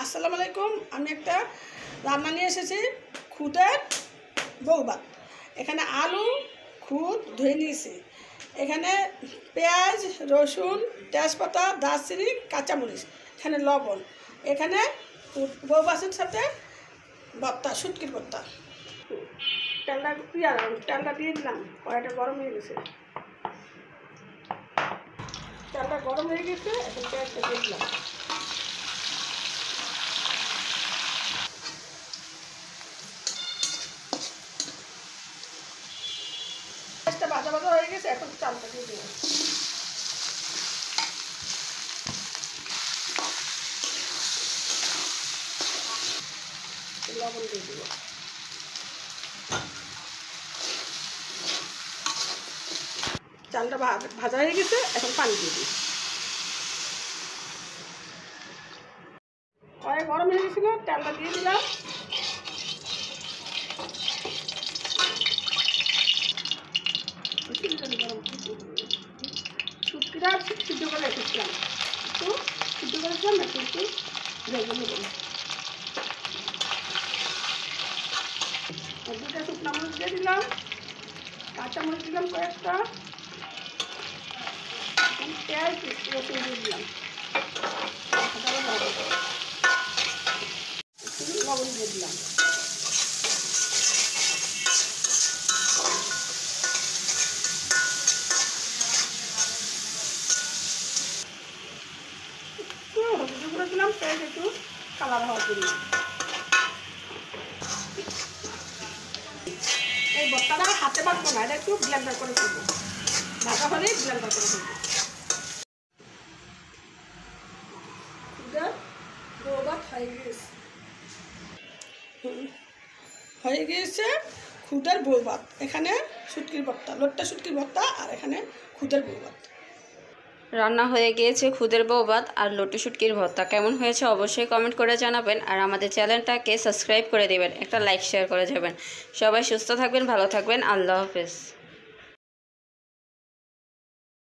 আসসালামু আলাইকুম। আমি একটা রান্না নিয়ে এসেছি, খুদের বউ ভাত। এখানে আলু খুদ ধুয়ে নিয়েছি, এখানে পেঁয়াজ রসুন তেজপাতা দারচিনি কাঁচামরিচ, এখানে লবণ, এখানে বউ ভাতের সাথে ভর্তা, শুটকির ভর্তা। তেলটা দিয়ে দিলাম, কড়াইটা গরম হয়ে গেছে। তেলটা গরম হয়ে গেছে, এখন পেঁয়াজটা দিয়ে দিলাম। পেঁয়াজটা ভাজা ভাজা হয়ে গেছে, এখন চালটা দিয়ে দিলাম। লবণ দিয়ে দিব। চালটা ভাজা হয়ে গেছে, এখন পানি দিয়ে দিই। কড়াই গরম হয়ে গেছিল, তেলটা দিয়ে দিলাম। শুটকিটা সিদ্ধ করে রেখেছিলাম, একটু সিদ্ধ করেছিলাম, একটু ভেজে নেব। দুটা শুকনো মরিচ দিয়ে দিলাম, কাঁচামরিচ দিলাম কয়েকটা, পেঁয়াজ রসুন দিয়ে দিলাম, লবণ দিয়ে দিলাম। হলুদ গুঁড়ো দিলাম, পেঁয়াজ একটু কালার হওয়ার জন্য। এই ভর্তাটা হাতে বাটবো না, এটা একটু ব্লেন্ডার করে ফেলবো, ভাজা হলেই ব্লেন্ডার করে ফেলবো। বউ ভাত হয়ে গিয়েছে খুদের বউ ভাত। এখানে শুটকির ভর্তা, লোট্টা শুটকির ভর্তা, আর এখানে খুদের বউ ভাত। রান্না হয়ে গিয়েছে খুদের বউ ভাত আর লটু শুটকির ভর্তা। কেমন হয়েছে অবশ্যই কমেন্ট করে জানাবেন, আর আমাদের চ্যানেলটাকে সাবস্ক্রাইব করে দেবেন, একটা লাইক শেয়ার করে যাবেন। সবাই সুস্থ থাকবেন, ভালো থাকবেন, আল্লাহ হাফেজ।